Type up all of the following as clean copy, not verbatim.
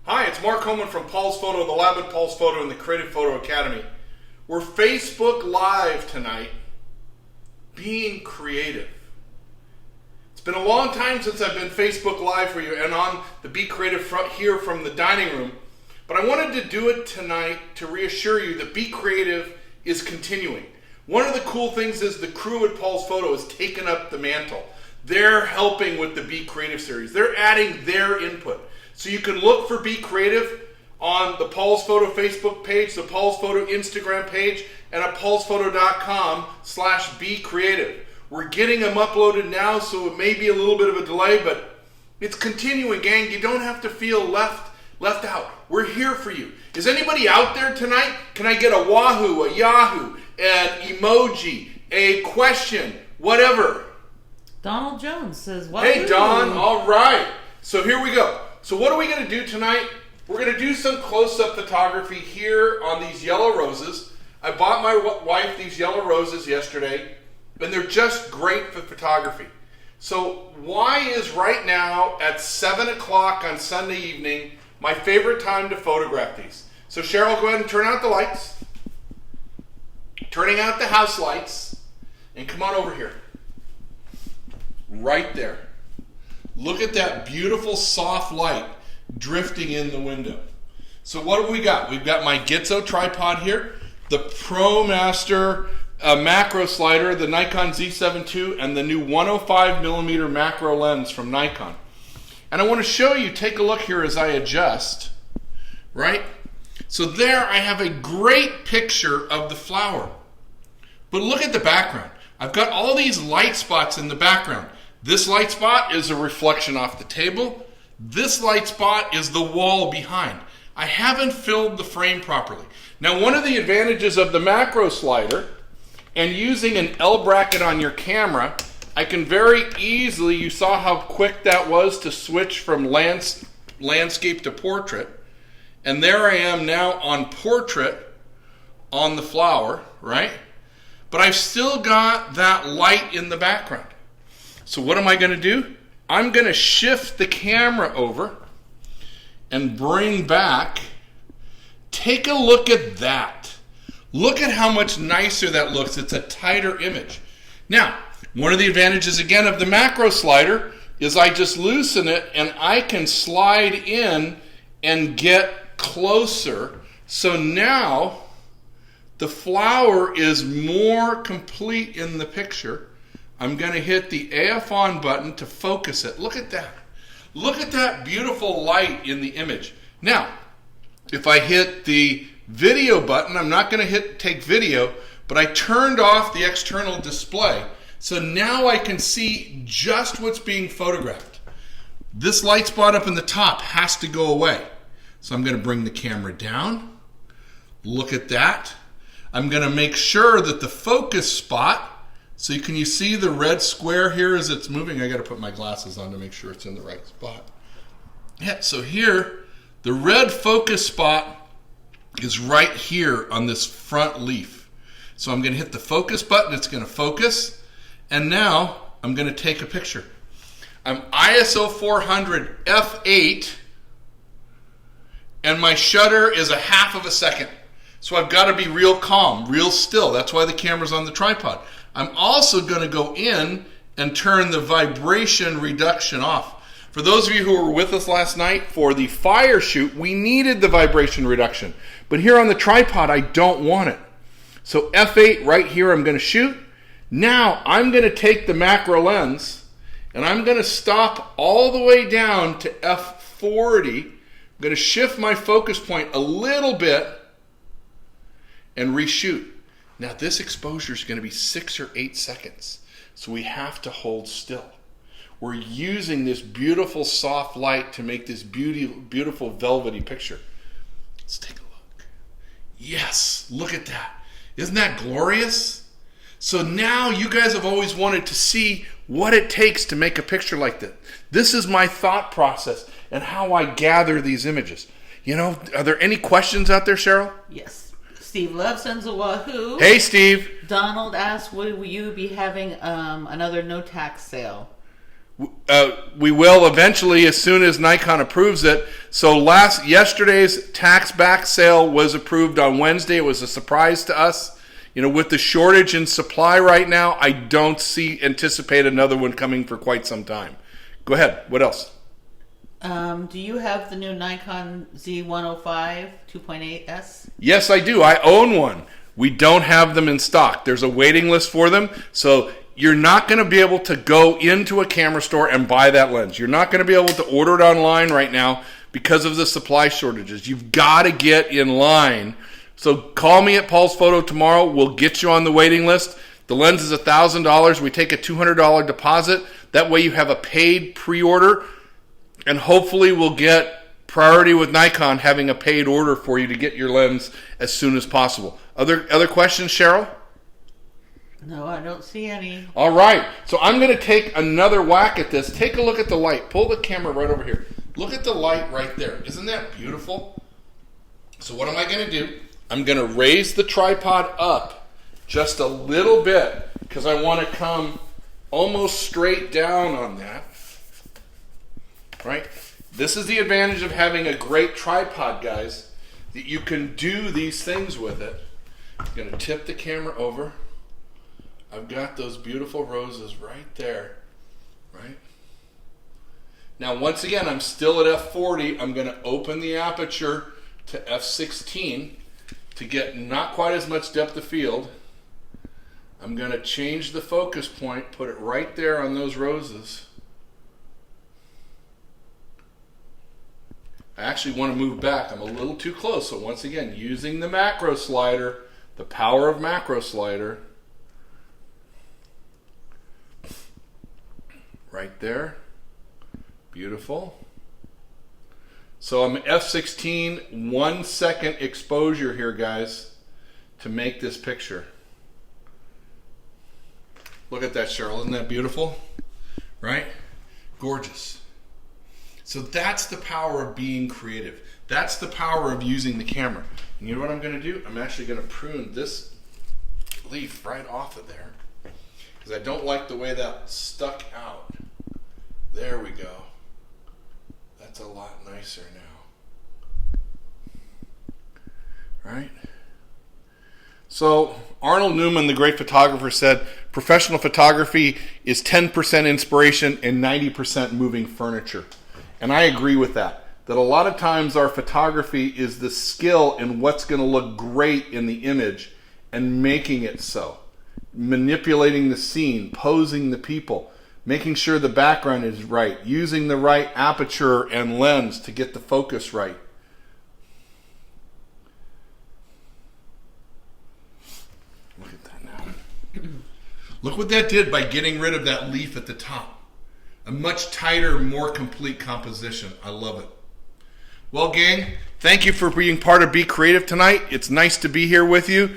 Hi, it's Mark Homan from Paul's Photo, the Lab at Paul's Photo, and the Creative Photo Academy. We're Facebook Live tonight, being creative. It's been a long time since I've been Facebook Live for you and on the Be Creative front here from the dining room, but I wanted to do it tonight to reassure you that Be Creative is continuing. One of the cool things is the crew at Paul's Photo has taken up the mantle. They're helping with the Be Creative series. They're adding their input. So you can look for Be Creative on the Paul's Photo Facebook page, the Paul's Photo Instagram page, and at paulsphoto.com/Be Creative. We're getting them uploaded now, so it may be a little bit of a delay, but it's continuing, gang. You don't have to feel left out. We're here for you. Is anybody out there tonight? Can I get a wahoo, a yahoo, an emoji, a question, whatever? Donald Jones says, wahoo. Hey, Don. All right. So here we go. So what are we going to do tonight? We're going to do some close-up photography here on these yellow roses. I bought my wife these yellow roses yesterday, and they're just great for photography. So why is right now at 7 o'clock on Sunday evening my favorite time to photograph these? So Cheryl, go ahead and turn out the lights. Turning out the house lights. And come on over here. Right there. Look at that beautiful soft light drifting in the window. So what have we got? We've got my Gitzo tripod here, the ProMaster macro slider, the Nikon Z7 II, and the new 105mm macro lens from Nikon. And I want to show you, take a look here as I adjust, right? So there I have a great picture of the flower. But look at the background. I've got all these light spots in the background. This light spot is a reflection off the table. This light spot is the wall behind. I haven't filled the frame properly. Now, one of the advantages of the macro slider and using an L bracket on your camera, I can very easily, you saw how quick that was to switch from landscape to portrait. And there I am now on portrait on the flower, right? But I've still got that light in the background. So what am I going to do? I'm going to shift the camera over and bring back. Take a look at that. Look at how much nicer that looks. It's a tighter image. Now, one of the advantages again of the macro slider is I just loosen it and I can slide in and get closer. So now the flower is more complete in the picture. I'm going to hit the AF on button to focus it. Look at that. Look at that beautiful light in the image. Now, if I hit the video button, I'm not going to take video, but I turned off the external display. So now I can see just what's being photographed. This light spot up in the top has to go away. So I'm going to bring the camera down. Look at that. I'm going to make sure that the focus spot, so can you see the red square here as it's moving? I got to put my glasses on to make sure it's in the right spot. Yeah, so here, the red focus spot is right here on this front leaf. So I'm going to hit the focus button. It's going to focus. And now I'm going to take a picture. I'm ISO 400 f8, and my shutter is a half of a second. So I've got to be real calm, real still. That's why the camera's on the tripod. I'm also going to go in and turn the vibration reduction off. For those of you who were with us last night for the fire shoot, we needed the vibration reduction. But here on the tripod, I don't want it. So F8 right here, I'm going to shoot. Now I'm going to take the macro lens and I'm going to stop all the way down to F40. I'm going to shift my focus point a little bit and reshoot. Now this exposure is going to be 6 or 8 seconds, so we have to hold still. We're using this beautiful soft light to make this beautiful velvety picture. Let's take a look. Yes, look at that. Isn't that glorious? So now you guys have always wanted to see what it takes to make a picture like that. This is my thought process and how I gather these images. You know, are there any questions out there, Cheryl? Yes. Steve Love sends a wahoo. Hey, Steve. Donald asks, will you be having another no tax sale? We will eventually as soon as Nikon approves it. So yesterday's tax back sale was approved on Wednesday. It was a surprise to us. With the shortage in supply right now, I don't anticipate another one coming for quite some time. Go ahead. What else? Do you have the new Nikon Z105 2.8S? Yes, I do. I own one. We don't have them in stock. There's a waiting list for them. So you're not going to be able to go into a camera store and buy that lens. You're not going to be able to order it online right now because of the supply shortages. You've got to get in line. So call me at Paul's Photo tomorrow. We'll get you on the waiting list. The lens is $1,000. We take a $200 deposit. That way you have a paid pre-order. And hopefully we'll get priority with Nikon having a paid order for you to get your lens as soon as possible. Other questions, Cheryl? No, I don't see any. All right. So I'm going to take another whack at this. Take a look at the light. Pull the camera right over here. Look at the light right there. Isn't that beautiful? So what am I going to do? I'm going to raise the tripod up just a little bit because I want to come almost straight down on that. Right? This is the advantage of having a great tripod, guys, that you can do these things with it. I'm going to tip the camera over. I've got those beautiful roses right there, right? Now, once again, I'm still at f40. I'm going to open the aperture to f16 to get not quite as much depth of field. I'm going to change the focus point, put it right there on those roses. I actually want to move back. I'm a little too close. So once again, using the macro slider, the power of macro slider, right there. Beautiful. So I'm f16, 1 second exposure here, guys, to make this picture. Look at that, Cheryl. Isn't that beautiful? Right? Gorgeous. So that's the power of being creative. That's the power of using the camera. And you know what I'm going to do? I'm actually going to prune this leaf right off of there because I don't like the way that stuck out. There we go. That's a lot nicer now. Right? So Arnold Newman, the great photographer, said professional photography is 10% inspiration and 90% moving furniture. And I agree with that. That a lot of times our photography is the skill in what's going to look great in the image and making it so. Manipulating the scene, posing the people, making sure the background is right, using the right aperture and lens to get the focus right. Look at that now. Look what that did by getting rid of that leaf at the top. A much tighter, more complete composition. I love it. Well, gang, thank you for being part of Be Creative tonight. It's nice to be here with you.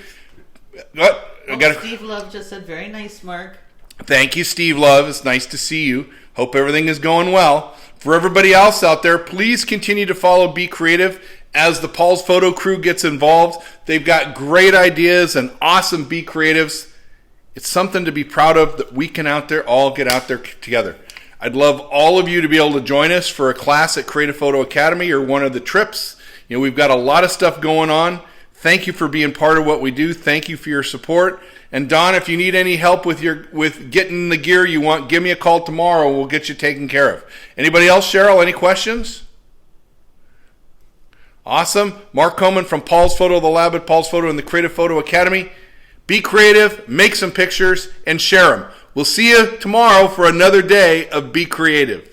Steve Love just said, very nice, Mark. Thank you, Steve Love. It's nice to see you. Hope everything is going well. For everybody else out there, please continue to follow Be Creative as the Paul's Photo crew gets involved. They've got great ideas and awesome Be Creatives. It's something to be proud of that we can all get out there together. I'd love all of you to be able to join us for a class at Creative Photo Academy or one of the trips. We've got a lot of stuff going on. Thank you for being part of what we do. Thank you for your support. And Don, if you need any help with getting the gear you want, give me a call tomorrow. We'll get you taken care of. Anybody else, Cheryl? Any questions? Awesome. Mark Coleman from Paul's Photo, the lab at Paul's Photo and the Creative Photo Academy. Be creative, make some pictures, and share them. We'll see you tomorrow for another day of Be Creative.